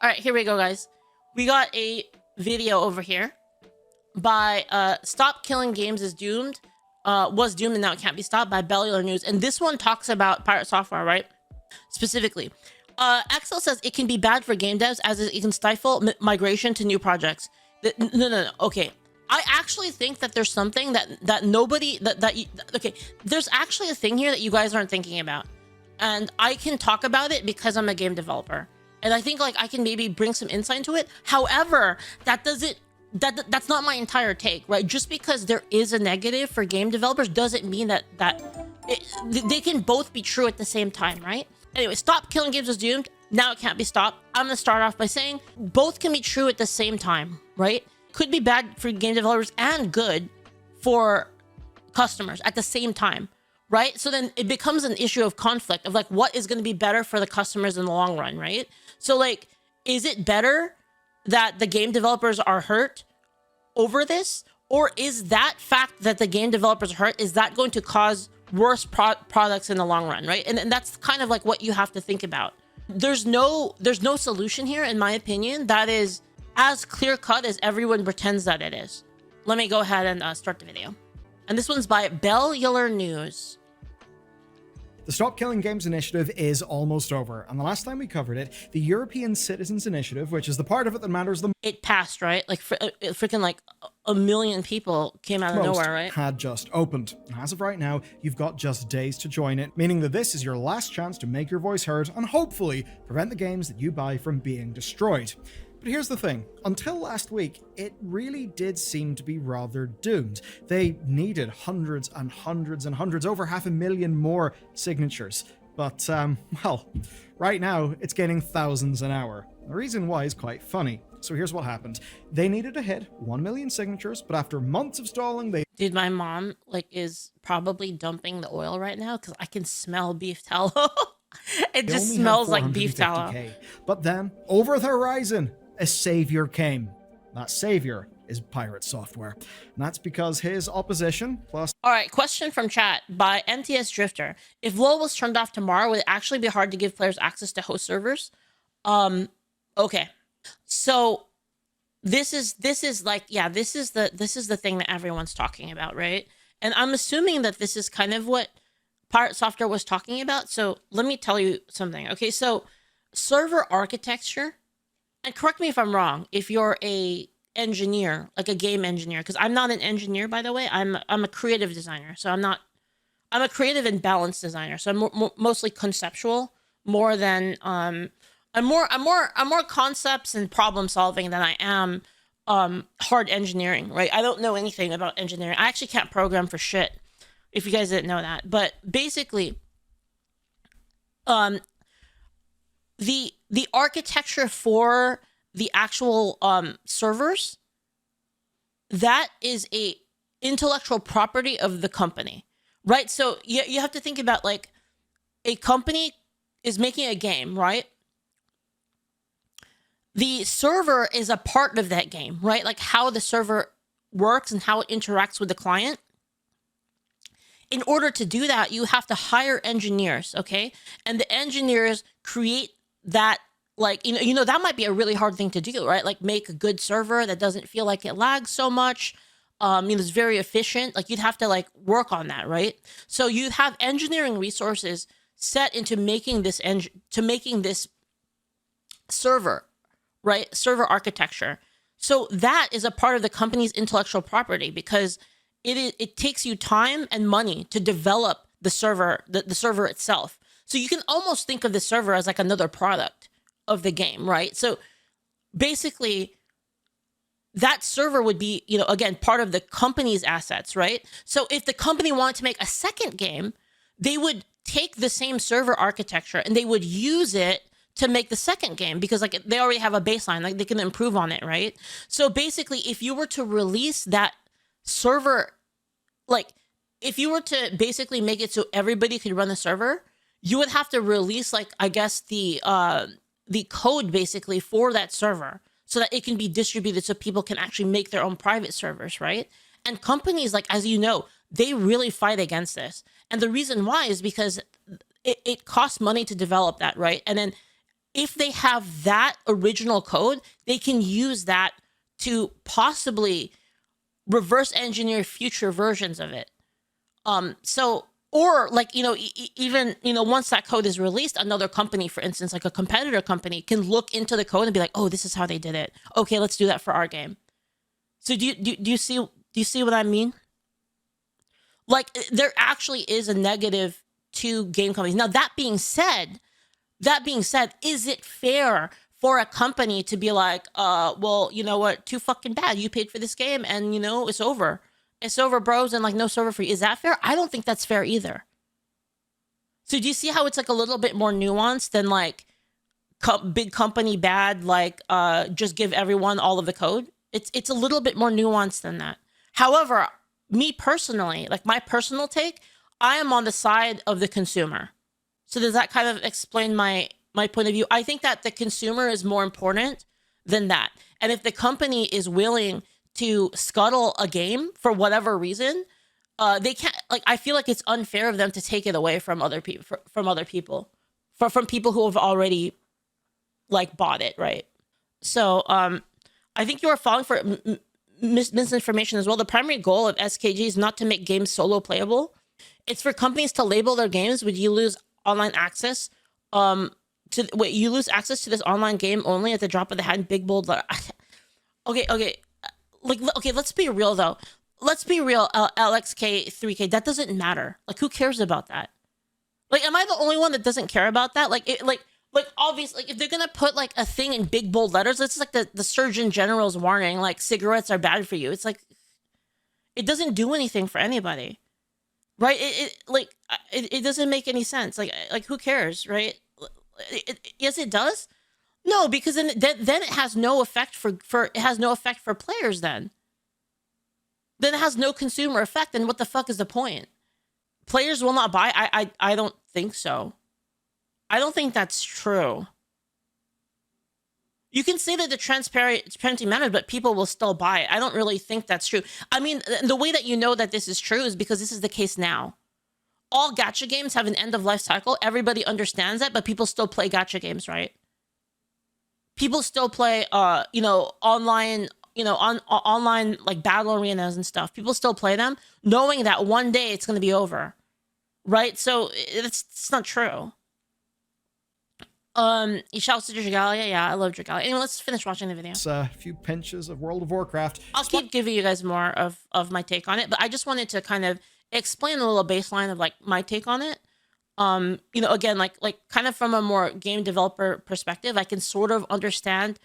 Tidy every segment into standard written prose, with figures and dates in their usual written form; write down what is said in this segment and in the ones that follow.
All right, here we go, guys. We got a video over here by Stop Killing Games is Doomed, was doomed and now it can't be stopped, by Bellullar News. And this one talks about pirate software, right? Specifically. Axel says it can be bad for game devs as it can stifle migration to new projects. No. Okay. I actually think that there's something that nobody, okay, there's actually a thing here that you guys aren't thinking about. And I can talk about it because I'm a game developer. And I think like I can maybe bring some insight into it. However, that's not my entire take, right? Just because there is a negative for game developers doesn't mean that they can both be true at the same time, right? Anyway, Stop Killing Games is Doomed. Now it can't be stopped. I'm gonna start off by saying both can be true at the same time, right? Could be bad for game developers and good for customers at the same time, right? So then it becomes an issue of conflict of like what is going to be better for the customers in the long run, right? So like, is it better that the game developers are hurt over this? Or is that fact that the game developers are hurt, is that going to cause worse products in the long run, right? And that's kind of like what you have to think about. There's no solution here, in my opinion, that is as clear-cut as everyone pretends that it is. Let me go ahead and start the video. And this one's by Bellullar News. The Stop Killing Games initiative is almost over, and the last time we covered it, the European Citizens Initiative, which is the part of it that matters the most, it passed, right? Like freaking like a million people came out of nowhere, right? Had just opened. And as of right now, you've got just days to join it, meaning that this is your last chance to make your voice heard and hopefully prevent the games that you buy from being destroyed. But here's the thing, until last week, it really did seem to be rather doomed. They needed hundreds and hundreds and hundreds, over 500,000 more signatures. But, well, right now, it's gaining thousands an hour. The reason why is quite funny. So here's what happened. They needed to hit 1 million signatures, but after months of stalling, they... Dude, my mom, like, is probably dumping the oil right now, because I can smell beef tallow. It just smells like beef tallow. But then, over the horizon, a savior came. That savior is pirate software. And that's because his opposition plus... All right, question from chat by MTS Drifter. If LoL was turned off tomorrow, would it actually be hard to give players access to host servers? Okay. So this is like, yeah, this is the thing that everyone's talking about, right? And I'm assuming that this is kind of what pirate software was talking about. So let me tell you something. Okay, so server architecture, and correct me if I'm wrong, if you're a engineer, like a game engineer, because I'm not an engineer, by the way. I'm a creative designer. So I'm a creative and balanced designer. So I'm mostly conceptual more than I'm more concepts and problem solving than I am hard engineering, right? I don't know anything about engineering. I actually can't program for shit, if you guys didn't know that. But basically, the architecture for the actual servers, that is a intellectual property of the company, right? So you have to think about, like, a company is making a game, right? The server is a part of that game, right? Like how the server works and how it interacts with the client. In order to do that, you have to hire engineers, okay? And the engineers create that, like, you know, that might be a really hard thing to do, right? Like make a good server that doesn't feel like it lags so much. It's very efficient. Like you'd have to like work on that, right? So you have engineering resources set into making this server, right? Server architecture. So that is a part of the company's intellectual property because it takes you time and money to develop the server, the server itself. So you can almost think of the server as like another product of the game, right? So basically that server would be, you know, again, part of the company's assets, right? So if the company wanted to make a second game, they would take the same server architecture and they would use it to make the second game because like they already have a baseline, like they can improve on it, right? So basically, if you were to release that server, like if you were to basically make it so everybody could run the server, you would have to release, like, I guess the code basically for that server so that it can be distributed so people can actually make their own private servers, right? And companies, like, as you know, they really fight against this. And the reason why is because it costs money to develop that, right? And then if they have that original code, they can use that to possibly reverse engineer future versions of it. So, or like, even, once that code is released, another company, for instance, like a competitor company, can look into the code and be like, oh, this is how they did it. Okay, let's do that for our game. So do you see what I mean? Like, there actually is a negative to game companies. Now, that being said, is it fair for a company to be like, well, you know what, too fucking bad. You paid for this game and, it's over. It's over, bros, and like no server fee. Is that fair? I don't think that's fair either. So do you see how it's like a little bit more nuanced than like big company bad, like just give everyone all of the code? It's a little bit more nuanced than that. However, me personally, like my personal take, I am on the side of the consumer. So does that kind of explain my point of view? I think that the consumer is more important than that. And if the company is willing to scuttle a game for whatever reason, they can't, like, I feel like it's unfair of them to take it away from other people, from people who have already like bought it, right? So I think you are falling for misinformation as well. The primary goal of SKG is not to make games solo playable. It's for companies to label their games. Would you lose online access? You lose access to this online game only at the drop of the hat in big bold letter. Okay. Okay, let's be real though. Let's be real, LXK3K. That doesn't matter. Like, who cares about that? Like, am I the only one that doesn't care about that? Like, obviously, like, if they're gonna put like a thing in big bold letters, it's like the Surgeon General's warning, like cigarettes are bad for you. It's like, it doesn't do anything for anybody, right? It doesn't make any sense. Like who cares, right? Yes, it does. No, because then it has no effect for players. Then it has no consumer effect. And what the fuck is the point? Players will not buy. I don't think so. I don't think that's true. You can say that the transparency matters, but people will still buy it. I don't really think that's true. I mean, the way that you know that this is true is because this is the case now. All gacha games have an end of life cycle. Everybody understands that, but people still play gacha games, right? People still play, online, online like battle arenas and stuff. People still play them, knowing that one day it's going to be over, right? So it's not true. You shouts to Dragalia. Yeah, I love Dragalia. Anyway, let's finish watching the video. It's a few pinches of World of Warcraft. I'll keep giving you guys more of my take on it, but I just wanted to kind of explain a little baseline of like my take on it. Again, like kind of from a more game developer perspective, I can sort of understand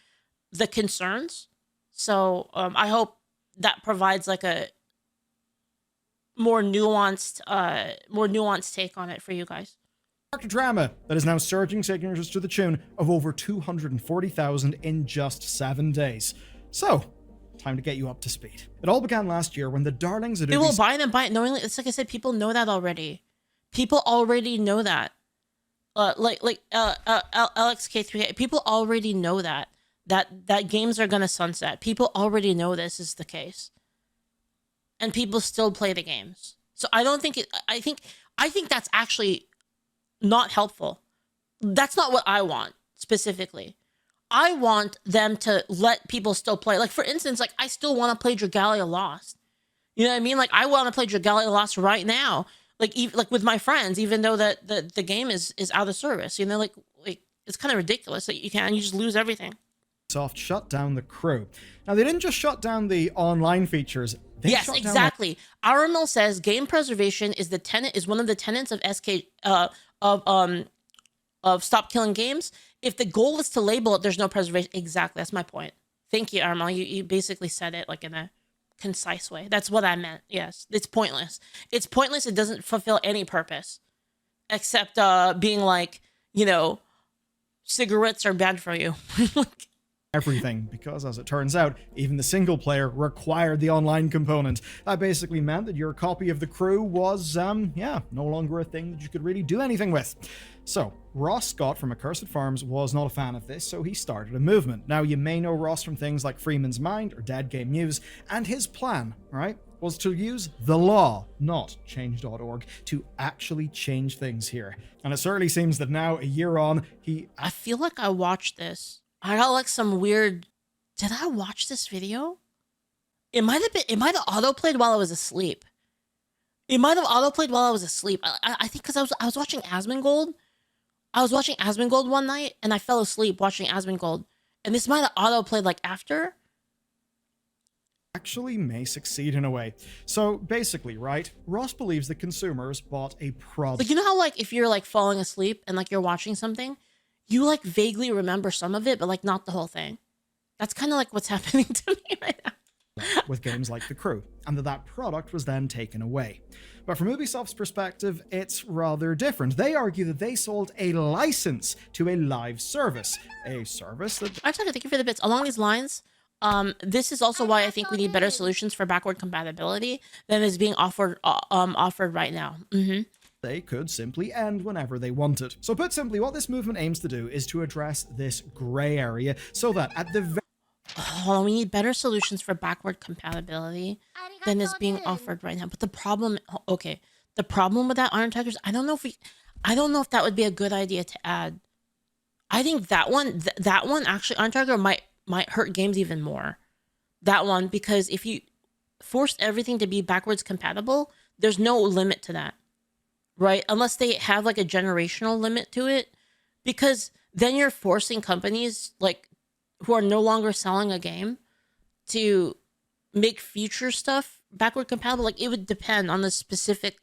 the concerns. So I hope that provides like a more nuanced take on it for you guys. A drama that is now surging signatures to the tune of over 240,000 in just 7 days. So, time to get you up to speed. It all began last year when the darlings of people buy it knowingly. It's like I said, people know that already. People already know that. LXK3, people already know that games are gonna sunset. People already know this is the case, and people still play the games. So I don't think it. I think that's actually not helpful. That's not what I want specifically. I want them to let people still play. Like, for instance, like I still want to play Dragalia Lost. You know what I mean? Like, I want to play Dragalia Lost right now. Like with my friends, even though the game is out of service. You know, like it's kind of ridiculous that you just lose everything. Microsoft shut down the crew. Now, they didn't just shut down the online features. Yes, exactly. Aramil says game preservation is one of the tenets of SK of Stop Killing Games. If the goal is to label it, there's no preservation. Exactly, that's my point. Thank you, Aramil. You basically said it like in a concise way. That's what I meant. Yes, it's pointless. It's pointless. It doesn't fulfill any purpose except being like, cigarettes are bad for you. Everything, because as it turns out, even the single player required the online component. That basically meant that your copy of the crew was, no longer a thing that you could really do anything with. So, Ross Scott from Accursed Farms was not a fan of this, so he started a movement. Now, you may know Ross from things like Freeman's Mind or Dead Game News, and his plan, right, was to use the law, not change.org, to actually change things here. And it certainly seems that now, a year on, I feel like I watched this. I got like some weird... Did I watch this video? It might have autoplayed while I was asleep. It might have autoplayed while I was asleep. I think because I was watching Asmongold. I was watching Asmongold one night and I fell asleep watching Asmongold. And this might have autoplayed like after. actually may succeed in a way. So basically, right, Ross believes that consumers bought a product. Like, you know how like if you're like falling asleep and like you're watching something, you like vaguely remember some of it, but like not the whole thing. That's kind of like what's happening to me right now. With games like The Crew, and that product was then taken away. But from Ubisoft's perspective, it's rather different. They argue that they sold a license to a live service, a service that... Artaka, thank you for the bits. Along these lines, this is also why I think we need better solutions for backward compatibility than is being offered right now. They could simply end whenever they wanted. So put simply, what this movement aims to do is to address this gray area so that at the we need better solutions for backward compatibility than is being offered right now. But the problem, okay, the problem with that, Iron Tigers, I don't know if that would be a good idea to add. I think that one, actually, Iron Tiger might hurt games even more. That one, because if you forced everything to be backwards compatible, there's no limit to that, right? Unless they have like a generational limit to it, because then you're forcing companies like who are no longer selling a game to make future stuff backward compatible. Like, it would depend on the specific,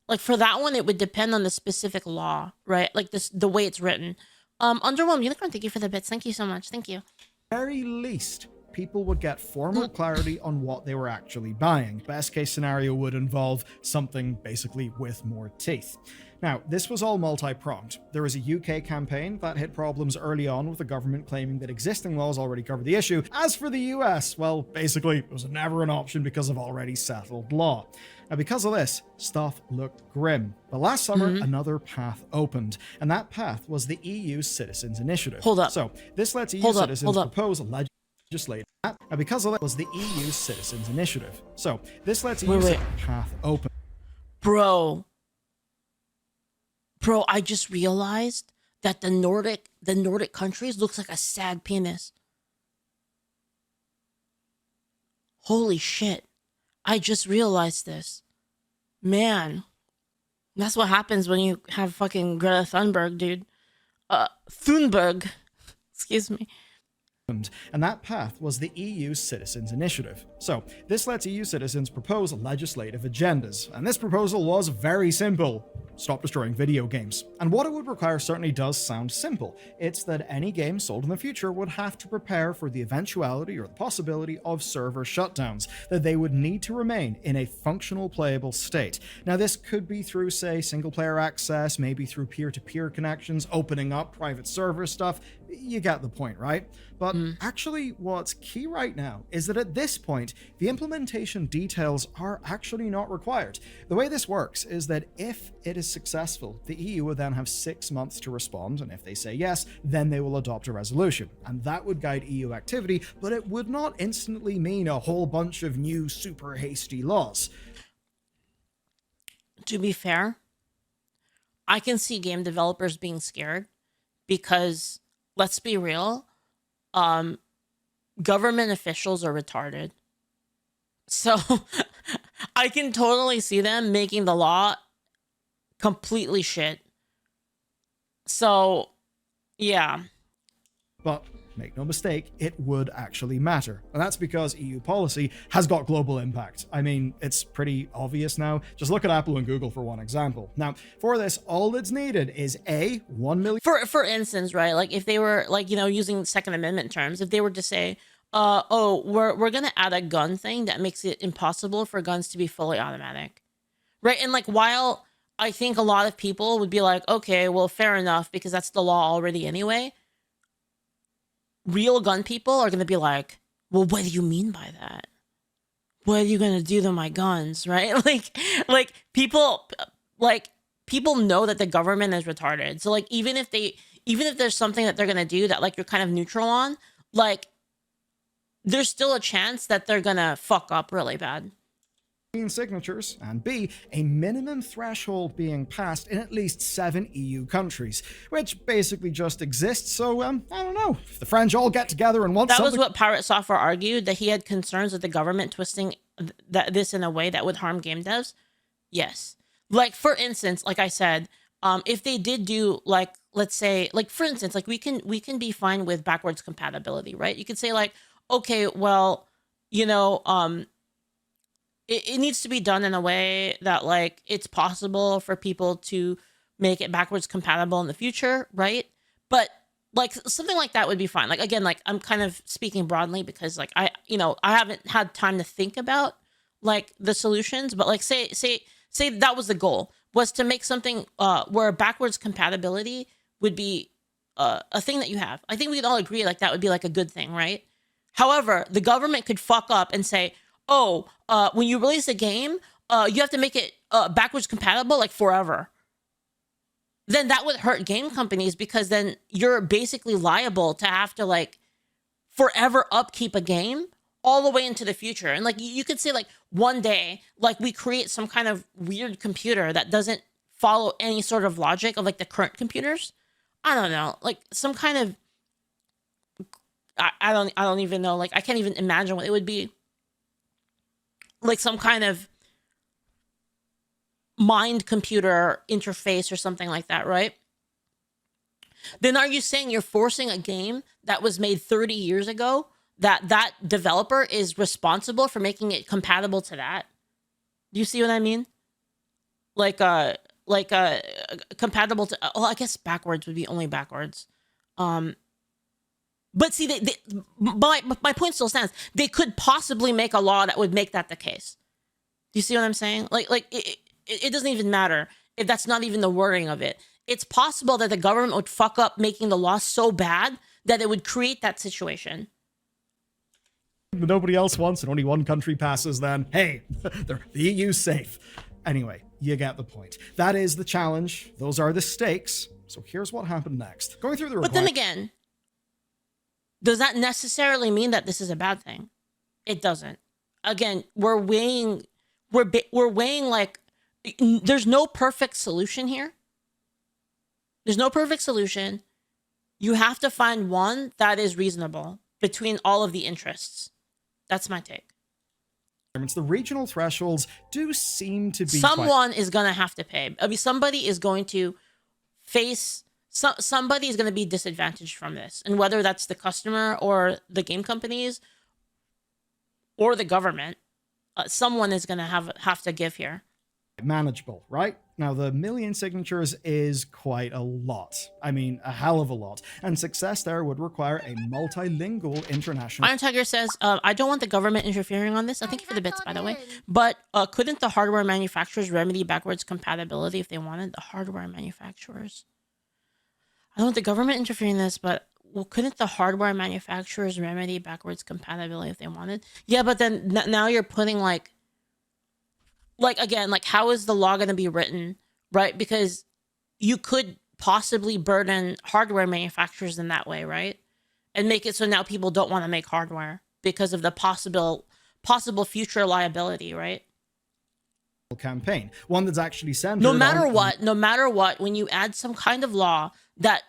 like for that one, it would depend on the specific law, right? Like the way it's written. Underwhelmed Unicorn, thank you for the bits. Thank you so much. Thank you. Very least, people would get formal clarity on what they were actually buying. Best case scenario would involve something basically with more teeth. Now, this was all multi-pronged. There was a UK campaign that hit problems early on with the government claiming that existing laws already covered the issue. As for the US, well, basically, it was never an option because of already settled law. Now, because of this, stuff looked grim. But last summer, another path opened, and that path was the EU Citizens Initiative. Hold up. So, this lets EU citizens propose legislation. Now, because of that was the EU Citizens Initiative. So, this lets EU path open. Bro, I just realized that the Nordic countries looks like a sad penis. Holy shit. I just realized this. Man. That's what happens when you have fucking Greta Thunberg, dude. Thunberg. Excuse me. And that path was the EU Citizens Initiative. So, this lets EU citizens propose legislative agendas, and this proposal was very simple. Stop destroying video games. And what it would require certainly does sound simple. It's that any game sold in the future would have to prepare for the eventuality or the possibility of server shutdowns, that they would need to remain in a functional playable state. Now, this could be through, say, single-player access, maybe through peer-to-peer connections, opening up private server stuff. You get the point, right? But actually, what's key right now is that at this point, the implementation details are actually not required. The way this works is that if it is successful, the EU will then have 6 months to respond, and if they say yes, then they will adopt a resolution. And that would guide EU activity, but it would not instantly mean a whole bunch of new super hasty laws. To be fair, I can see game developers being scared because, let's be real, government officials are retarded. So I can totally see them making the law completely shit. So, yeah. But make no mistake, it would actually matter. And that's because EU policy has got global impact. I mean, it's pretty obvious now. Just look at Apple and Google for one example. Now, for this, all that's needed is A, 1 million... For instance, right, like if they were, like, you know, using Second Amendment terms, if they were to say, we're going to add a gun thing that makes it impossible for guns to be fully automatic. Right? And, like, while I think a lot of people would be like, okay, well, fair enough, because that's the law already anyway, real gun people are going to be like, well, what do you mean by that? What are you going to do to my guns, right? Like people know that the government is retarded. So like, even if there's something that they're going to do that like you're kind of neutral on, like there's still a chance that they're going to fuck up really bad. signatures, and B, a minimum threshold being passed in at least 7 EU countries, which basically just exists. So, I don't know, if the French all get together and want that something... was what Pirate Software argued, that he had concerns with the government twisting this in a way that would harm game devs. Yes. Like, for instance, like I said, if they did do, like, let's say, like, for instance, like, we can be fine with backwards compatibility, right? You could say, like, okay, well, you know, it needs to be done in a way that, like, it's possible for people to make it backwards compatible in the future, right? But, like, something like that would be fine. Like, again, like, I'm kind of speaking broadly because, like, I haven't had time to think about, like, the solutions, but, like, say that was the goal, was to make something where backwards compatibility would be a thing that you have. I think we could all agree, like, that would be, like, a good thing, right? However, the government could fuck up and say, oh, when you release a game, you have to make it backwards compatible, like, forever. Then that would hurt game companies, because then you're basically liable to have to, like, forever upkeep a game all the way into the future. And, like, you could say, like, one day, like, we create some kind of weird computer that doesn't follow any sort of logic of, like, the current computers. I don't know, like, some kind of, I don't even know, like, I can't even imagine what it would be. Like, some kind of mind computer interface or something like that, right? Then are you saying you're forcing a game that was made 30 years ago, that developer is responsible for making it compatible to that? Do you see what I mean? Like compatible to, well, I guess backwards would be only backwards. But see, my point still stands. They could possibly make a law that would make that the case. Do you see what I'm saying? Like it doesn't even matter if that's not even the wording of it. It's possible that the government would fuck up making the law so bad that it would create that situation. Nobody else wants and only one country passes, then hey, the EU's safe. Anyway, you get the point. That is the challenge. Those are the stakes. So here's what happened next. Going through the But then again, does that necessarily mean that this is a bad thing? It doesn't. Again, we're weighing like, there's no perfect solution here. There's no perfect solution. You have to find one that is reasonable between all of the interests. That's my take. The regional thresholds do seem to be... Someone is going to have to pay. I mean, somebody is going to face... somebody is going to be disadvantaged from this. And whether that's the customer or the game companies or the government, someone is going to have to give here. Manageable, right? Now, the 1 million signatures is quite a lot. I mean, a hell of a lot. And success there would require a multilingual international... Iron Tiger says, I don't want the government interfering on this. Thank you for the bits, by the way. But couldn't the hardware manufacturers remedy backwards compatibility if they wanted? The hardware manufacturers. I don't want the government interfering in this, but couldn't the hardware manufacturers remedy backwards compatibility if they wanted? Yeah, but then now you're putting, like, again, like, how is the law going to be written, right? Because you could possibly burden hardware manufacturers in that way, right? And make it so now people don't want to make hardware because of the possible future liability, right? Campaign, one that's actually centered no matter what, when you add some kind of law that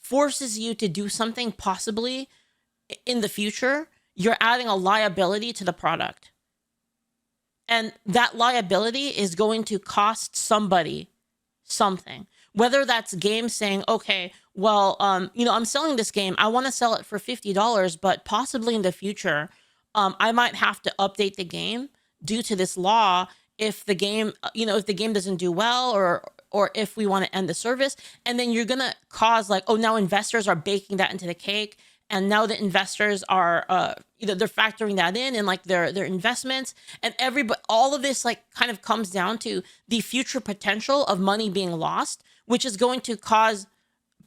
forces you to do something possibly in the future, you're adding a liability to the product. And that liability is going to cost somebody something. Whether that's games saying, okay, well, I'm selling this game. I want to sell it for $50, but possibly in the future, I might have to update the game due to this law if the game, if the game doesn't do well, or if we want to end the service. And then you're going to cause, like, oh, now investors are baking that into the cake. And now the investors are, they're factoring that in and, like, their investments, and all of this, like, kind of comes down to the future potential of money being lost, which is going to cause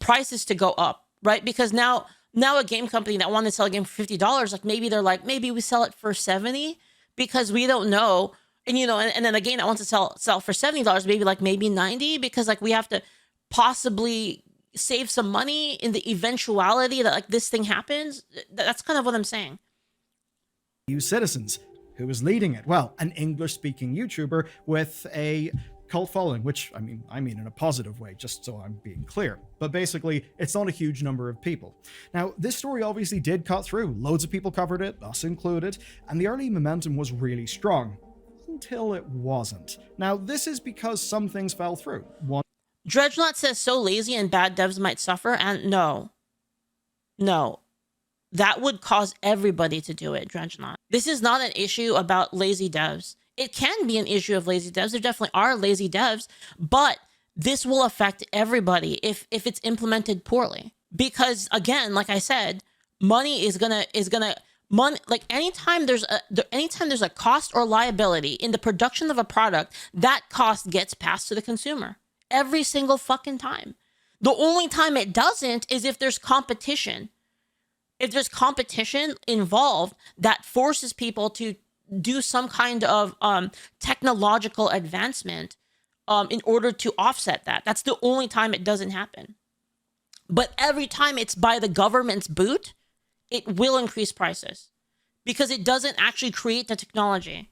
prices to go up, right? Because now a game company that wanted to sell a game for $50, like, maybe we sell it for $70 because we don't know. And, and then a game that wants to sell for $70, maybe $90, because, like, we have to possibly save some money in the eventuality that, like, this thing happens. That's kind of what I'm saying. EU citizens. Who was leading it? Well, an English-speaking YouTuber with a cult following, which I mean in a positive way, just so I'm being clear. But basically, it's not a huge number of people. Now, this story obviously did cut through. Loads of people covered it, us included, and the early momentum was really strong. Until it wasn't. Now, this is because some things fell through. One, Dredgenot says so lazy and bad devs might suffer, and no. That would cause everybody to do it, Dredgenot. This is not an issue about lazy devs. It can be an issue of lazy devs. There definitely are lazy devs, but this will affect everybody if it's implemented poorly. Because again, like I said, money is gonna money, like anytime there's a cost or liability in the production of a product, that cost gets passed to the consumer every single fucking time. The only time it doesn't is if there's competition. If there's competition involved that forces people to do some kind of technological advancement in order to offset that. That's the only time it doesn't happen. But every time it's by the government's boot, it will increase prices because it doesn't actually create the technology.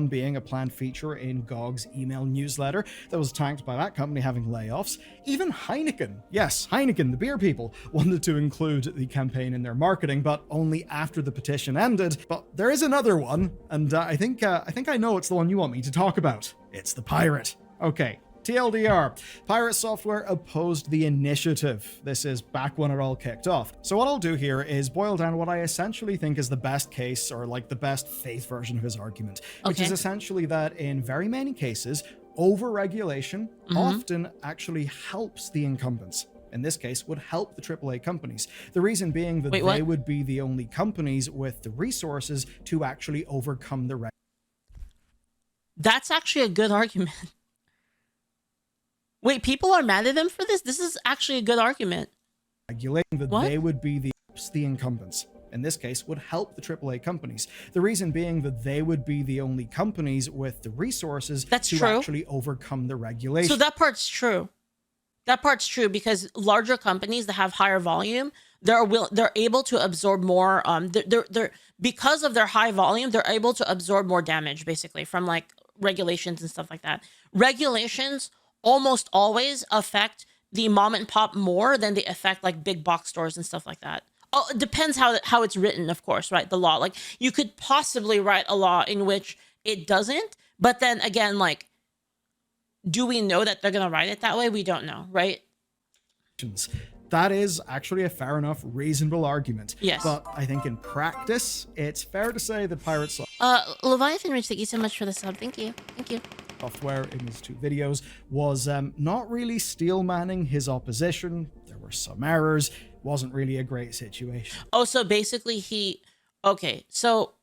being a planned feature in GOG's email newsletter that was tanked by that company having layoffs. Even Heineken, yes, Heineken, the beer people, wanted to include the campaign in their marketing, but only after the petition ended. But there is another one, and I think I know it's the one you want me to talk about. It's the pirate. Okay. TLDR, Pirate Software opposed the initiative. This is back when it all kicked off. So what I'll do here is boil down what I essentially think is the best case, or like the best faith version of his argument, which is essentially that in very many cases, over-regulation often actually helps the incumbents. In this case, would help the AAA companies. The reason being that they would be the only companies with the resources to actually overcome the That's actually a good argument. Wait, people are mad at him for this? This is actually a good argument. Regulating that they would be the incumbents. In this case, would help the AAA companies. The reason being that they would be the only companies with the resources to actually overcome the regulation. So that part's true. That part's true because larger companies that have higher volume, they're able to absorb more. They're because of their high volume, they're able to absorb more damage basically from like regulations and stuff like that. Regulations almost always affect the mom and pop more than they affect like big box stores and stuff like that. Oh, it depends how it's written, of course, right? The law, like you could possibly write a law in which it doesn't, but then again, like, do we know that they're going to write it that way? We don't know, right? That is actually a fair enough, reasonable argument. Yes. But I think in practice, it's fair to say that Pirates Leviathan Rich, thank you so much for the sub. Thank you. Thank you. Software in his two videos was not really steel manning his opposition. There were some errors. Wasn't really a great situation. Oh, so basically so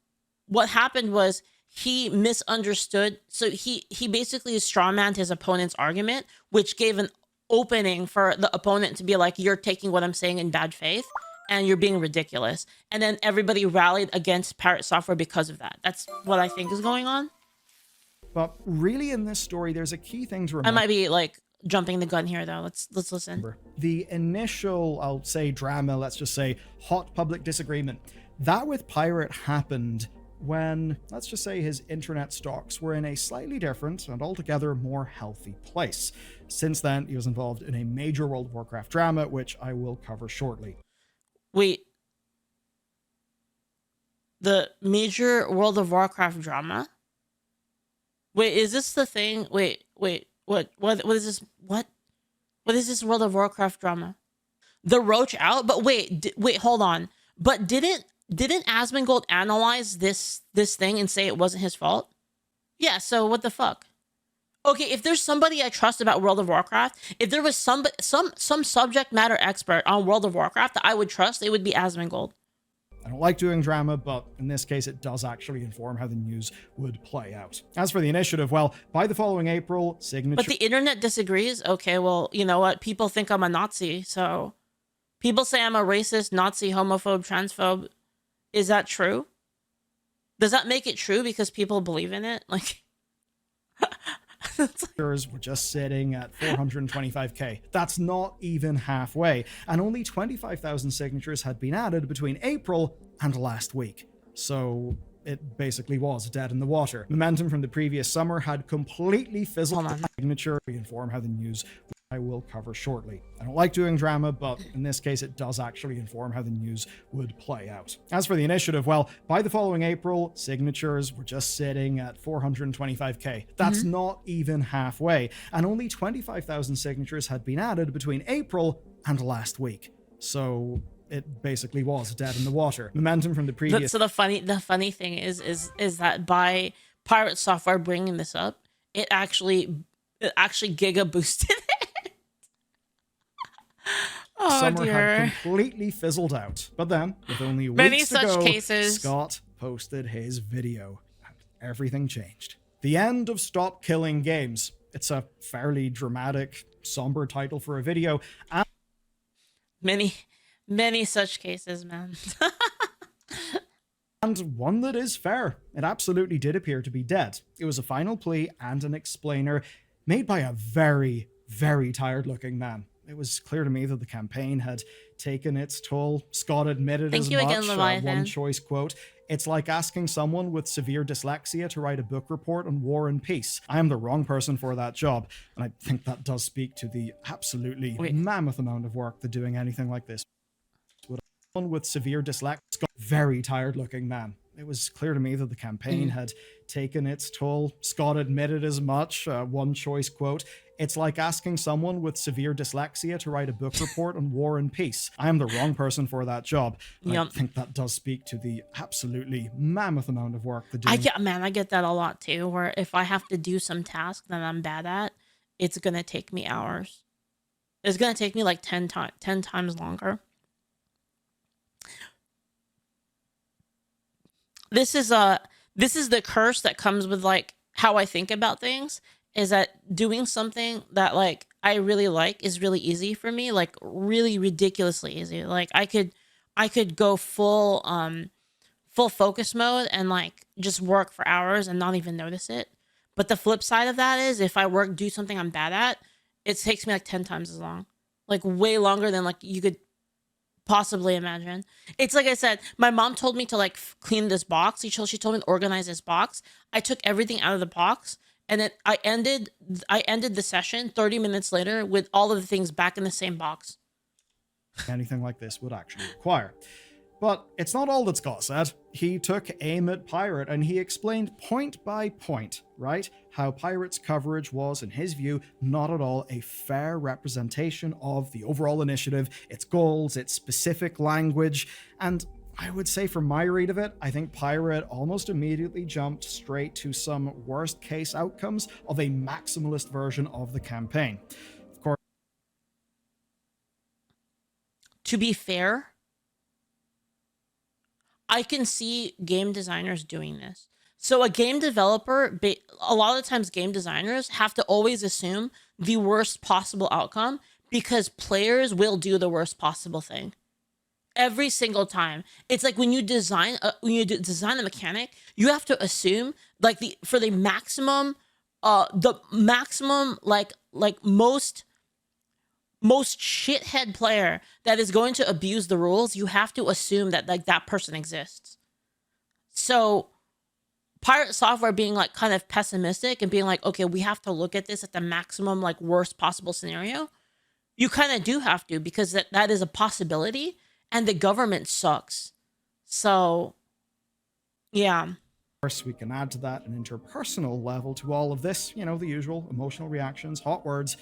what happened was he misunderstood. So he basically strawmanned his opponent's argument, which gave an opening for the opponent to be like, you're taking what I'm saying in bad faith and you're being ridiculous. And then everybody rallied against Pirate Software because of that. That's what I think is going on. But really in this story, there's a key thing to remember. I might be like jumping the gun here though. Let's listen. The initial, I'll say drama, let's just say hot public disagreement, that with Pirate happened when, let's just say, his internet stocks were in a slightly different and altogether more healthy place. Since then, he was involved in a major World of Warcraft drama, which I will cover shortly. Wait. The major World of Warcraft drama? Wait, is this the thing? Wait, what is this? What is this World of Warcraft drama? The Roach out? But wait, hold on. But didn't Asmongold analyze this thing and say it wasn't his fault? Yeah, so what the fuck? Okay, if there's somebody I trust about World of Warcraft, if there was some subject matter expert on World of Warcraft that I would trust, it would be Asmongold. I don't like doing drama, but in this case, it does actually inform how the news would play out. As for the initiative, well, by the following April, signature... But the internet disagrees? Okay, well, you know what? People think I'm a Nazi, so... People say I'm a racist, Nazi, homophobe, transphobe. Is that true? Does that make it true because people believe in it? Like... were just sitting at 425k. That's not even halfway, and only 25,000 signatures had been added between April and last week. So it basically was dead in the water. Momentum from the previous summer had completely fizzled. Hold on. Signature we inform how the news I will cover shortly. I don't like doing drama, but in this case it does actually inform how the news would play out. As for the initiative, well, by the following April, signatures were just sitting at 425k. That's not even halfway, and only 25,000 signatures had been added between April and last week. So it basically was dead in the water. Momentum from the previous. So the funny thing is that by Pirate Software bringing this up, it actually giga boosted it. Oh Summer dear. had completely fizzled out. But then, with only Many weeks such to go, cases. Scott posted his video, and everything changed. The end of Stop Killing Games. It's a fairly dramatic, somber title for a video, and Many such cases, man. and one that is fair. It absolutely did appear to be dead. It was a final plea and an explainer made by a very, very tired-looking man. It was clear to me that the campaign had taken its toll. Scott admitted Thank as you much. again, Leviathan. One choice quote: "It's like asking someone with severe dyslexia to write a book report on war and peace. I am the wrong person for that job." And I think that does speak to the absolutely mammoth amount of work that doing anything like this. Someone with severe dyslexia, very tired-looking man. It was clear to me that the campaign had taken its toll. Scott admitted as much. One choice quote: "It's like asking someone with severe dyslexia to write a book report on war and peace. I am the wrong person for that job." And I think that does speak to the absolutely mammoth amount of work that doing. I get that a lot too, where if I have to do some task that I'm bad at, it's gonna take me hours. It's gonna take me like 10 times longer. This is the curse that comes with like how I think about things, is that doing something that like I really like is really easy for me, like really ridiculously easy. Like I could go full focus mode and like just work for hours and not even notice it. But the flip side of that is if I do something I'm bad at, it takes me like 10 times as long, like way longer than like you could possibly imagine. It's like I said, my mom told me to like clean this box. She told me to organize this box. I took everything out of the box, and I ended the session 30 minutes later with all of the things back in the same box. Anything like this would actually require. But it's not all that Scott said. He took aim at Pirate and he explained point by point, right, how Pirate's coverage was, in his view, not at all a fair representation of the overall initiative, its goals, its specific language, and I would say from my read of it, I think Pirate almost immediately jumped straight to some worst case outcomes of a maximalist version of the campaign. Of course, to be fair, I can see game designers doing this. So a game developer, a lot of times game designers have to always assume the worst possible outcome because players will do the worst possible thing every single time. It's like when you design a mechanic, you have to assume like the maximum like most shithead player that is going to abuse the rules, you have to assume that like that person exists. So Pirate Software being like kind of pessimistic and being like, okay, we have to look at this at the maximum like worst possible scenario. You kind of do have to, because that is a possibility, and the government sucks. So yeah. Of course, we can add to that an interpersonal level to all of this, you know, the usual emotional reactions, hot words.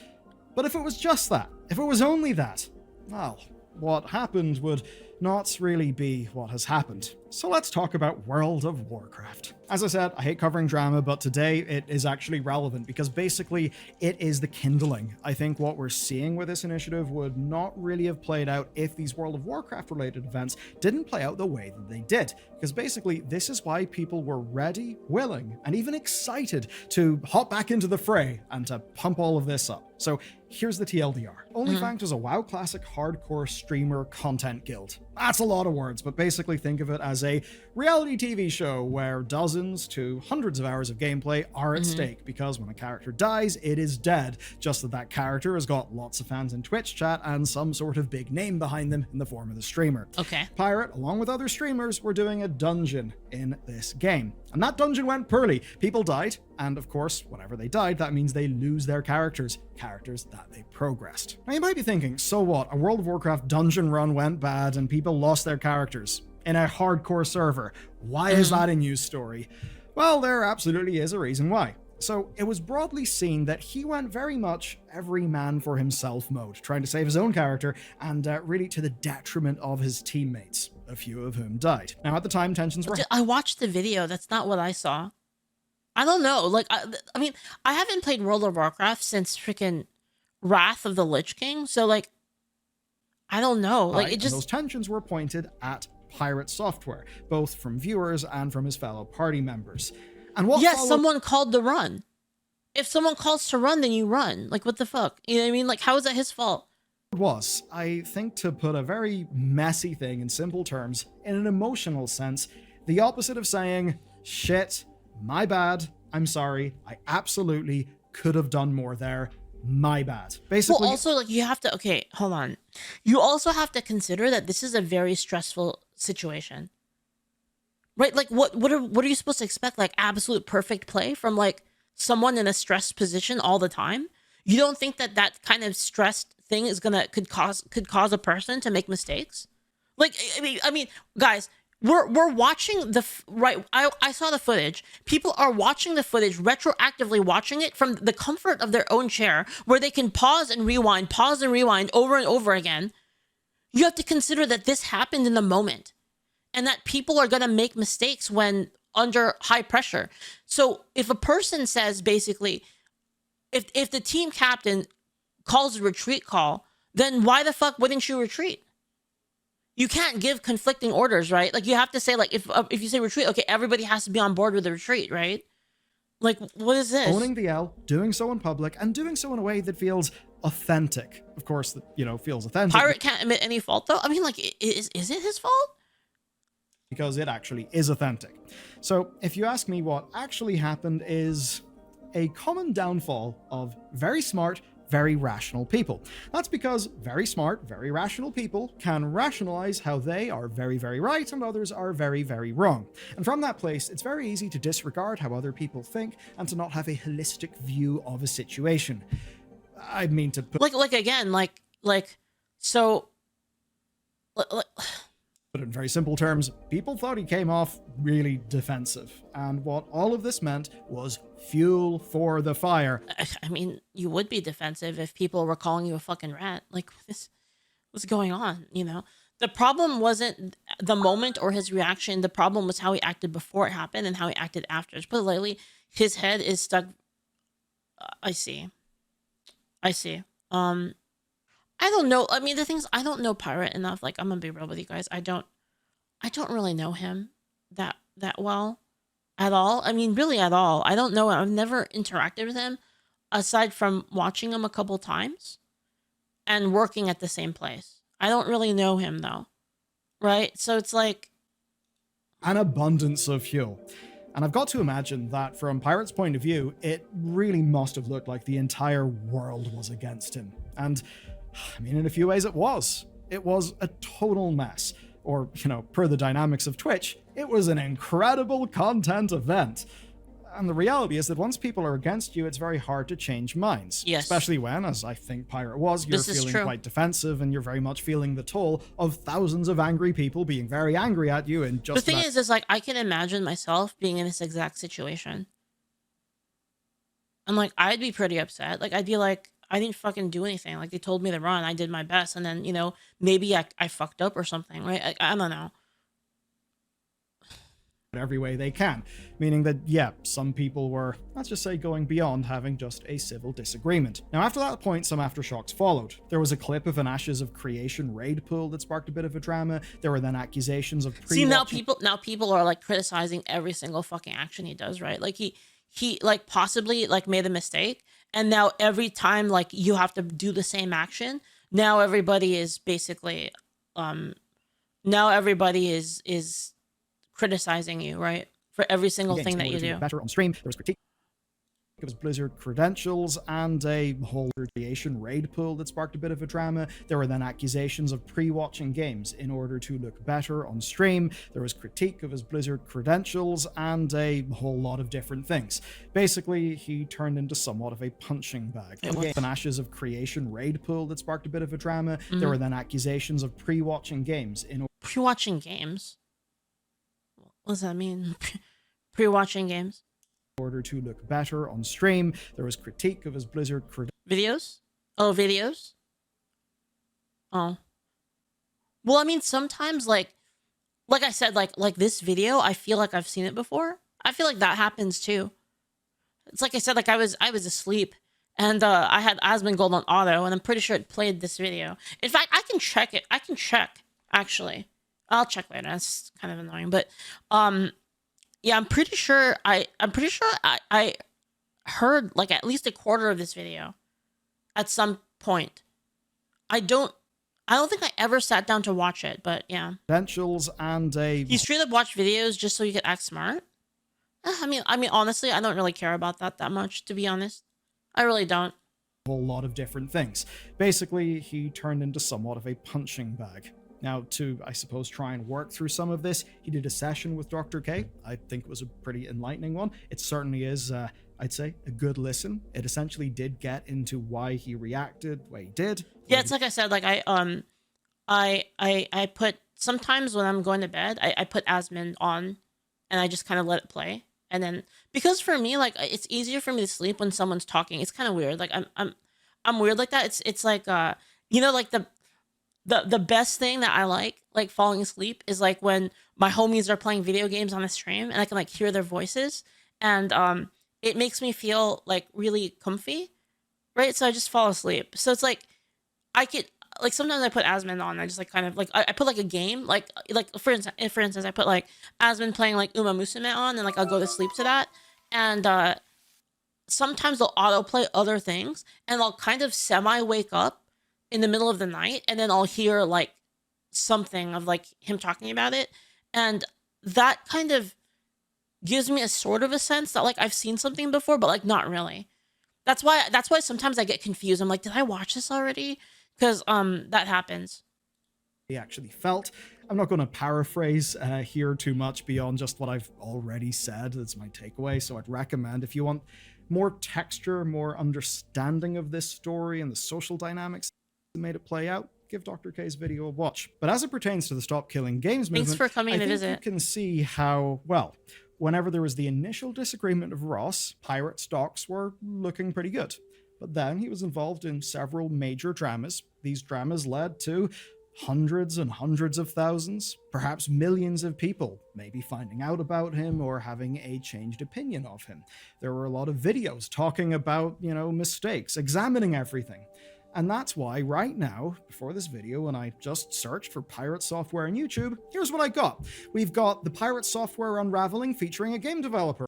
But if it was just that, if it was only that, well, what happened would not really be what has happened. So let's talk about World of Warcraft. As I said, I hate covering drama, but today it is actually relevant because basically it is the kindling. I think what we're seeing with this initiative would not really have played out if these World of Warcraft related events didn't play out the way that they did. Because basically this is why people were ready, willing, and even excited to hop back into the fray and to pump all of this up. So here's the TLDR. OnlyFact is a WoW Classic hardcore streamer content guild. That's a lot of words, but basically think of it as a reality TV show where dozens to hundreds of hours of gameplay are at stake, because when a character dies, it is dead. Just that character has got lots of fans in Twitch chat and some sort of big name behind them in the form of the streamer. Okay. Pirate, along with other streamers, were doing a dungeon in this game. And that dungeon went poorly. People died, and of course, whenever they died, that means they lose their characters that they progressed. Now you might be thinking, so what? A World of Warcraft dungeon run went bad and people lost their characters in a hardcore server. Why is that a news story? Well, there absolutely is a reason why. So it was broadly seen that he went very much every man for himself mode, trying to save his own character, and really to the detriment of his teammates, a few of whom died. Now at the time, tensions were... I watched the video. That's not what I saw. I don't know. Like, I mean, I haven't played World of Warcraft since freaking Wrath of the Lich King. So like, I don't know. Like it just... Those tensions were pointed at Pirate Software, both from viewers and from his fellow party members. And what yes, followed... someone called to run. If someone calls to run, then you run. Like, what the fuck? You know what I mean? Like, how is that his fault? Was, I think, to put a very messy thing in simple terms, in an emotional sense, the opposite of saying, shit, my bad, I'm sorry, I absolutely could have done more there, my bad. Basically... Well, also, like, you have to... Okay, hold on. You also have to consider that this is a very stressful situation. Right? Like, what are you supposed to expect? Like, absolute perfect play from, like, someone in a stressed position all the time? You don't think that kind of stressed thing is could cause a person to make mistakes? Like, I mean, guys, we're watching I saw the footage. People are watching the footage, retroactively watching it from the comfort of their own chair, where they can pause and rewind over and over again. You have to consider that this happened in the moment, and that people are going to make mistakes when under high pressure. So if a person says, basically, if the team captain calls a retreat call, then why the fuck wouldn't you retreat? You can't give conflicting orders, right? Like, you have to say, like, if you say retreat, okay, everybody has to be on board with the retreat, right? Like, what is this? Owning the L, doing so in public, and doing so in a way that feels authentic. Of course, feels authentic. Pirate can't admit any fault, though? I mean, like, is it his fault? Because it actually is authentic. So if you ask me, what actually happened is a common downfall of very smart, very rational people. That's because very smart, very rational people can rationalize how they are very, very right and others are very, very wrong. And from that place, it's very easy to disregard how other people think and to not have a holistic view of a situation. I mean to put... But in very simple terms, people thought he came off really defensive. And what all of this meant was fuel for the fire. I mean, you would be defensive if people were calling you a fucking rat. Like, what's going on, you know? The problem wasn't the moment or his reaction. The problem was how he acted before it happened and how he acted after. To put it lightly, his head is stuck... I see. I don't know. I mean, the things, I don't know Pirate enough. Like, I'm gonna be real with you guys. I don't really know him that well at all. I mean, really at all. I don't know. I've never interacted with him aside from watching him a couple times and working at the same place. I don't really know him though. Right? So it's like an abundance of fuel. And I've got to imagine that from Pirate's point of view, it really must have looked like the entire world was against him. And I mean, in a few ways it was. It was a total mess. Or, per the dynamics of Twitch, it was an incredible content event. And the reality is that once people are against you, it's very hard to change minds. Yes. Especially when, as I think Pirate was, you're feeling quite defensive and you're very much feeling the toll of thousands of angry people being very angry at you and just... The thing is like, I can imagine myself being in this exact situation. And like, I'd be pretty upset. Like, I'd be like, I didn't fucking do anything. Like, they told me to run. I did my best. And then, maybe I fucked up or something, right? I don't know. Every way they can. Meaning that, yeah, some people were, let's just say, going beyond having just a civil disagreement. Now, after that point, some aftershocks followed. There was a clip of an Ashes of Creation raid pool that sparked a bit of a drama. There were then accusations of See, now people are like criticizing every single fucking action he does, right? Like he like possibly like made a mistake, and now every time like you have to do the same action, now everybody is basically Now everybody is criticizing you, right? For every single thing that you do. Better on stream. There was critique of his Blizzard credentials and a whole creation raid pool that sparked a bit of a drama. There were then accusations of pre-watching games in order to look better on stream. There was critique of his Blizzard credentials and a whole lot of different things. Basically, he turned into somewhat of a punching bag. And ashes of creation raid pool that sparked a bit of a drama. There were then accusations of pre-watching games in pre-watching games. What does that mean? Pre-watching games. Order to look better on stream. There was critique of his Blizzard videos. Oh, videos. Oh. Well, I mean, sometimes like I said, like this video, I feel like I've seen it before. I feel like that happens too. It's like I said, like I was asleep and I had Asmongold on auto, and I'm pretty sure it played this video. In fact, I can check it. I can check actually. I'll check later. That's kind of annoying, but yeah, I'm pretty sure I heard like at least a quarter of this video at some point. I don't think I ever sat down to watch it, but yeah. Credentials and a You straight up watch videos just so you could act smart? I mean honestly, I don't really care about that much, to be honest. I really don't. Whole lot of different things. Basically, he turned into somewhat of a punching bag. Now, to, I suppose, try and work through some of this, he did a session with Dr. K. I think it was a pretty enlightening one. It certainly is, I'd say, a good listen. It essentially did get into why he reacted the way he did. Yeah, it's like I said, like I put, sometimes when I'm going to bed, I put Asmon on and I just kind of let it play. And then, because for me, like, it's easier for me to sleep when someone's talking. It's kind of weird. Like, I'm weird like that. It's like, you know, like the best thing that I like falling asleep is like when my homies are playing video games on the stream and I can like hear their voices, and it makes me feel like really comfy, right? So I just fall asleep. So it's like I could, like, sometimes I put Asmon on. I just like kind of like I put like a game, like for instance I put like Asmon playing like Uma Musume on, and like I'll go to sleep to that, and sometimes they'll autoplay other things and I'll kind of semi wake up in the middle of the night, and then I'll hear like something of like him talking about it, and that kind of gives me a sort of a sense that like I've seen something before, but like not really. That's why sometimes I get confused. I'm like, did I watch this already? Because that happens. He actually felt. I'm not going to paraphrase here too much beyond just what I've already said. That's my takeaway. So I'd recommend, if you want more texture, more understanding of this story and the social dynamics that made it play out, give Dr. K's video a watch. But as it pertains to the Stop Killing Games movement, thanks for coming to visit. You can see how, well, whenever there was the initial disagreement of Ross, pirate stocks were looking pretty good. But then he was involved in several major dramas. These dramas led to hundreds and hundreds of thousands, perhaps millions of people maybe finding out about him or having a changed opinion of him. There were a lot of videos talking about, you know, mistakes, examining everything. And that's why right now, before this video, when I just searched for pirate software on YouTube, here's what I got. We've got the pirate software unraveling featuring a game developer.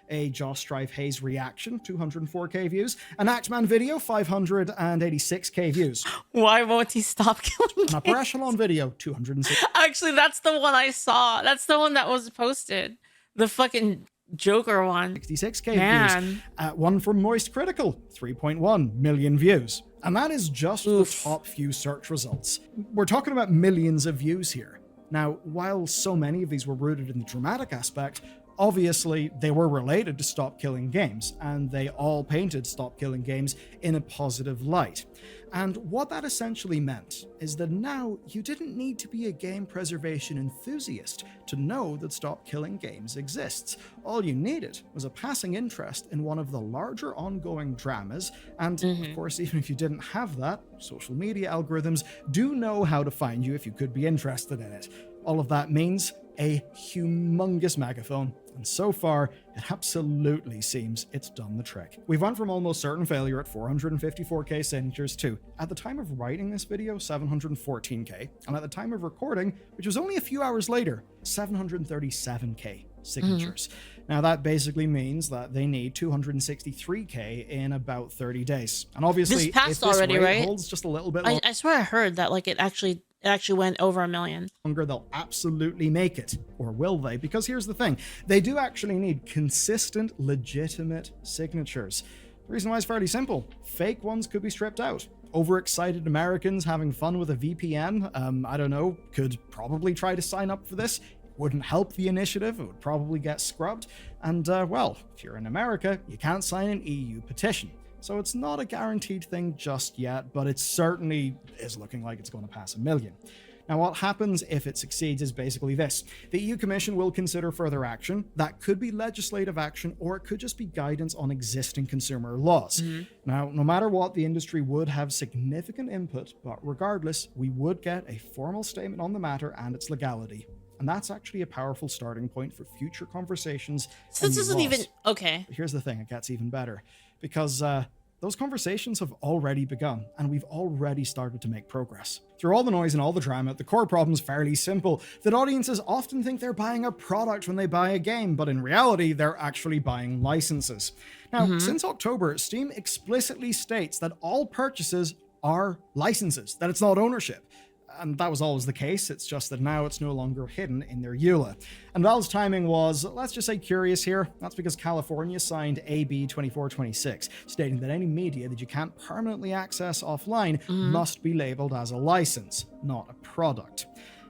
A Joss Strive Hayes reaction, 204k views. An Axeman video, 586k views. Why won't he stop killing An Upper Echelon video, 206. Actually, that's the one I saw. That's the one that was posted. The fucking Joker one. 66k views. One from Moist Critical, 3.1 million views. And that is just the top few search results. We're talking about millions of views here. Now, while so many of these were rooted in the dramatic aspect, obviously they were related to Stop Killing Games, and they all painted Stop Killing Games in a positive light. And what that essentially meant is that now you didn't need to be a game preservation enthusiast to know that Stop Killing Games exists. All you needed was a passing interest in one of the larger ongoing dramas, and of course, even if you didn't have that, social media algorithms do know how to find you if you could be interested in it. All of that means a humongous megaphone, and so far, it absolutely seems it's done the trick. We've went from almost certain failure at 454k signatures to, at the time of writing this video, 714k, and at the time of recording, which was only a few hours later, 737k signatures. Now that basically means that they need 263k in about 30 days. And obviously, this passed if this already, rate right? holds just a little bit longer, I swear I heard that like it actually It actually went over 1 million. They'll absolutely make it. Or will they? Because here's the thing. They do actually need consistent, legitimate signatures. The reason why is fairly simple. Fake ones could be stripped out. Overexcited Americans having fun with a VPN, I don't know, could probably try to sign up for this. It wouldn't help the initiative. It would probably get scrubbed. And, well, if you're in America, you can't sign an EU petition. So it's not a guaranteed thing just yet, but it certainly is looking like it's going to pass 1 million. Now, what happens if it succeeds is basically this. The EU Commission will consider further action. That could be legislative action, or it could just be guidance on existing consumer laws. Now, no matter what, the industry would have significant input, but regardless, we would get a formal statement on the matter and its legality. And that's actually a powerful starting point for future conversations. So this isn't even... Okay. But here's the thing, it gets even better. Because those conversations have already begun, and we've already started to make progress. Through all the noise and all the drama, the core problem is fairly simple, that audiences often think they're buying a product when they buy a game, but in reality, they're actually buying licenses. Now, since October, Steam explicitly states that all purchases are licenses, that it's not ownership. And that was always the case, it's just that now it's no longer hidden in their EULA. And Valve's timing was, let's just say, curious here. That's because California signed AB 2426, stating that any media that you can't permanently access offline must be labeled as a license, not a product.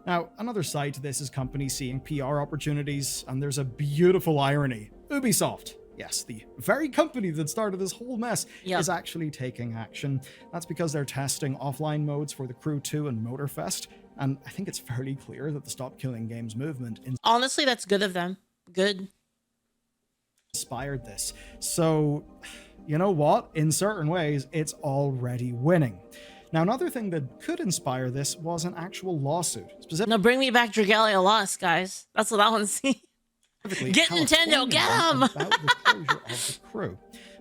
Now, another side to this is companies seeing PR opportunities, and there's a beautiful irony. Ubisoft, yes, the very company that started this whole mess, is actually taking action. That's because they're testing offline modes for The Crew 2 and Motorfest, and I think it's fairly clear that the Stop Killing Games movement Honestly, that's good of them. Good. Inspired this. So, you know what? In certain ways, it's already winning. Now, another thing that could inspire this was an actual lawsuit. No, bring me back Dragalia Lost, guys. That's what I want to see. Get Nintendo, get them! About the closure of The Crew.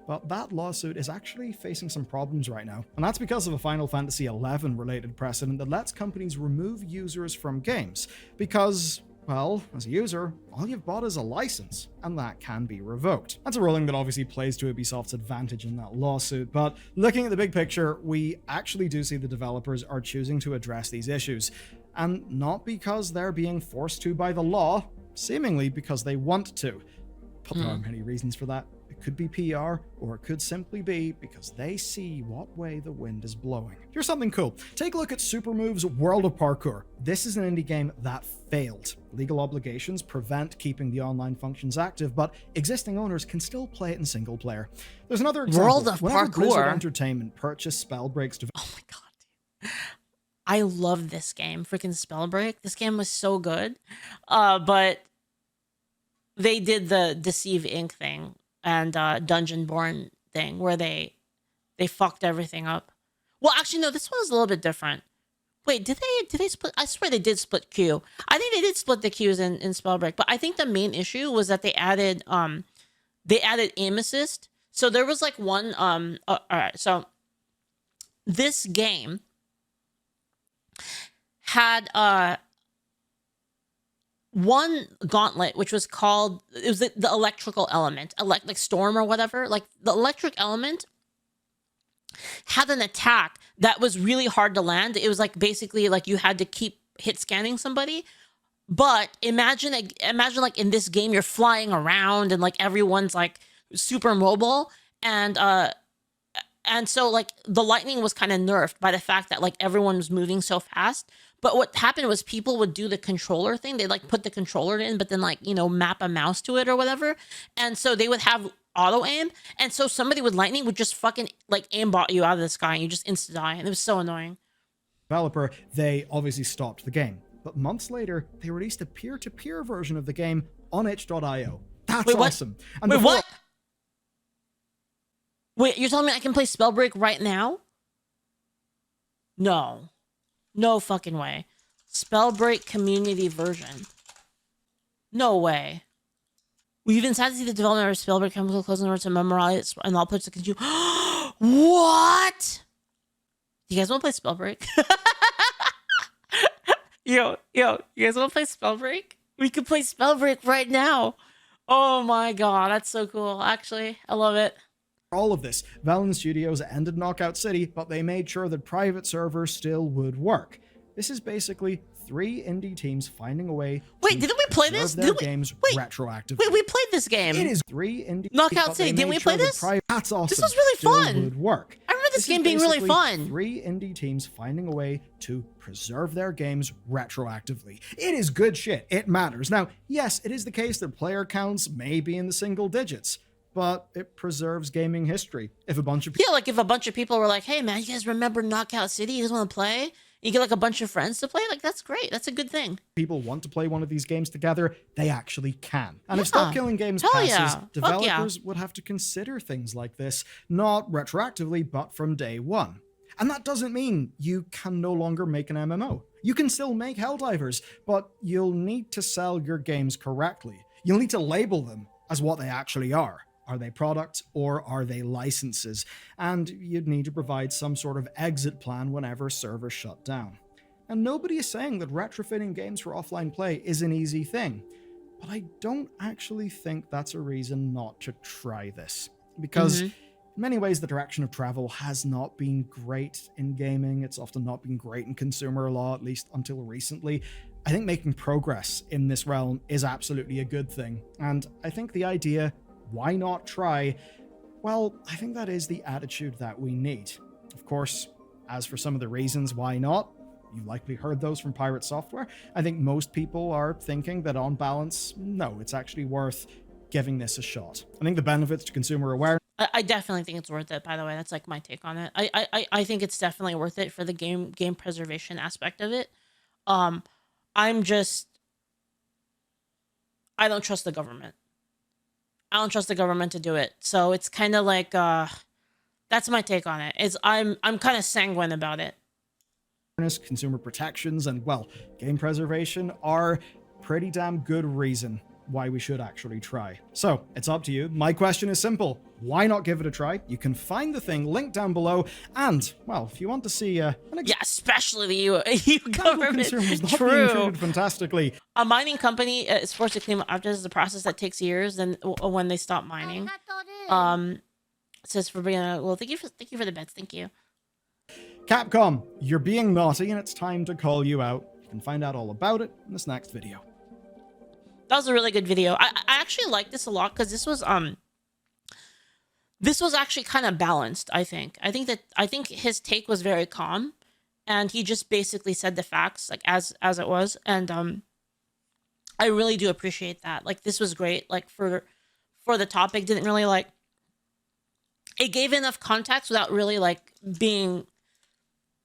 But that lawsuit is actually facing some problems right now. And that's because of a Final Fantasy XI related precedent that lets companies remove users from games. Because, well, as a user, all you've bought is a license, and that can be revoked. That's a ruling that obviously plays to Ubisoft's advantage in that lawsuit, but looking at the big picture, we actually do see the developers are choosing to address these issues. And not because they're being forced to by the law, seemingly because they want to. But there are many reasons for that. It could be PR, or it could simply be because they see what way the wind is blowing. Here's something cool. Take a look at Supermove's World of Parkour. This is an indie game that failed. Legal obligations prevent keeping the online functions active, but existing owners can still play it in single player. There's another example. World of Whenever Parkour. Blizzard Entertainment purchased Spellbreak's Oh my god, dude. I love this game, freaking Spellbreak. This game was so good. But they did the Deceive Inc. thing and Dungeonborn thing where they fucked everything up. Well, actually, no, this one was a little bit different. Wait, did they split? I swear they did split queue. I think they did split the queues in Spellbreak, but I think the main issue was that they added aim assist. So there was like one all right, so this game had one gauntlet which was called, it was the electrical element, like storm or whatever. Like the electric element had an attack that was really hard to land. It was like basically like you had to keep hit scanning somebody. But imagine like in this game you're flying around and like everyone's like super mobile, and so like the lightning was kind of nerfed by the fact that like everyone was moving so fast. But what happened was people would do the controller thing. They like put the controller in, but then like, you know, map a mouse to it or whatever. And so they would have auto aim. And so somebody with lightning would just fucking like aimbot you out of the sky and you just insta die. And it was so annoying. Developer, they obviously stopped the game. But months later, they released a peer-to-peer version of the game on itch.io. That's Wait, what? awesome. And Wait, what? Wait, you're telling me I can play Spellbreak right now? No. No fucking way. Spellbreak community version. No way. We've been sad to see the development of Spellbreak come to a close in order to memorize and all puts to continue. What? Do you guys want to play Spellbreak? Yo, you guys want to play Spellbreak? We could play Spellbreak right now. Oh my god, that's so cool. Actually, I love it. All of this, Valen Studios ended Knockout City, but they made sure that private servers still would work. This is basically 3 indie teams finding a way Wait, to didn't we play preserve this? their Did we? games Wait, retroactively. wait, we played this game. It is 3 indie Knockout but they City. Didn't made we play sure the this? That's awesome. This was really Still fun. would work. I remember this is game being really basically fun. 3 indie teams finding a way to preserve their games retroactively. It is good shit. It matters. Now, yes, it is the case that player counts may be in the single digits, but it preserves gaming history. If a bunch of Yeah, like if a bunch of people were like, hey man, you guys remember Knockout City? You guys want to play? You get like a bunch of friends to play? Like, that's great. That's a good thing. people want to play one of these games together, they actually can. And if Yeah. Stop Killing Games Hell passes, yeah. Fuck yeah. developers would have to consider things like this, not retroactively, but from day one. And that doesn't mean you can no longer make an MMO. You can still make Helldivers, but you'll need to sell your games correctly. You'll need to label them as what they actually are. Are they products or are they licenses? And you'd need to provide some sort of exit plan whenever servers shut down. And nobody is saying that retrofitting games for offline play is an easy thing, but I don't actually think that's a reason not to try this. Because in many ways, the direction of travel has not been great in gaming. It's often not been great in consumer law, at least until recently. I think making progress in this realm is absolutely a good thing. And I think the idea, why not try? Well, I think that is the attitude that we need. Of course, as for some of the reasons why not, you've likely heard those from Pirate Software. I think most people are thinking that on balance, no, it's actually worth giving this a shot. I think the benefits to consumer awareness. I definitely think it's worth it, by the way. That's like my take on it. I think it's definitely worth it for the game preservation aspect of it. I don't trust the government. I don't trust the government to do it. So it's kind of like that's my take on it. I'm kind of sanguine about it. Consumer protections, and well, game preservation are pretty damn good reason why we should actually try. So it's up to you. My question is simple. Why not give it a try? You can find the thing linked down below. And, well, if you want to see yeah, especially the EU government. True. Fantastically. A mining company is forced to clean up after this is a process that takes years. Then when they stop mining, says for being well, thank you for the bets. Thank you. Capcom, you're being naughty, and it's time to call you out. You can find out all about it in this next video. That was a really good video. I actually like this a lot because this was actually kind of balanced. I think his take was very calm, and he just basically said the facts like as it was, and I really do appreciate that. Like, this was great. Like for the topic, didn't really like. It gave enough context without really like being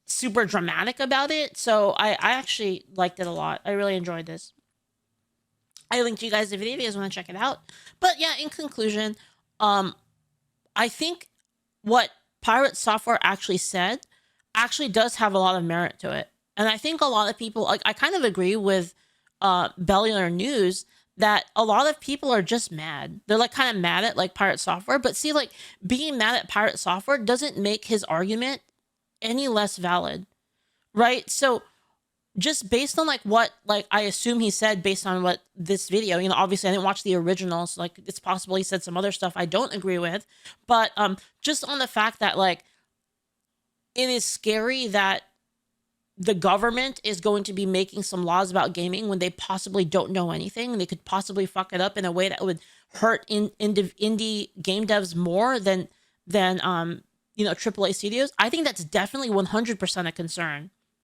super dramatic about it. So I actually liked it a lot. I really enjoyed this. I linked you guys the video if you guys want to check it out. But yeah, in conclusion, I think what Pirate Software actually said actually does have a lot of merit to it. And I think a lot of people, like, I kind of agree with Bellullar News that a lot of people are just mad. They're like kind of mad at like Pirate Software. But see, like, being mad at Pirate Software doesn't make his argument any less valid, right? So just based on like what like I assume he said based on what this video, you know, obviously I didn't watch the originals, like it's possible he said some other stuff I don't agree with, but just on the fact that like it is scary that the government is going to be making some laws about gaming when they possibly don't know anything, and they could possibly fuck it up in a way that would hurt indie game devs more than you know, AAA studios. I think that's definitely 100% a concern.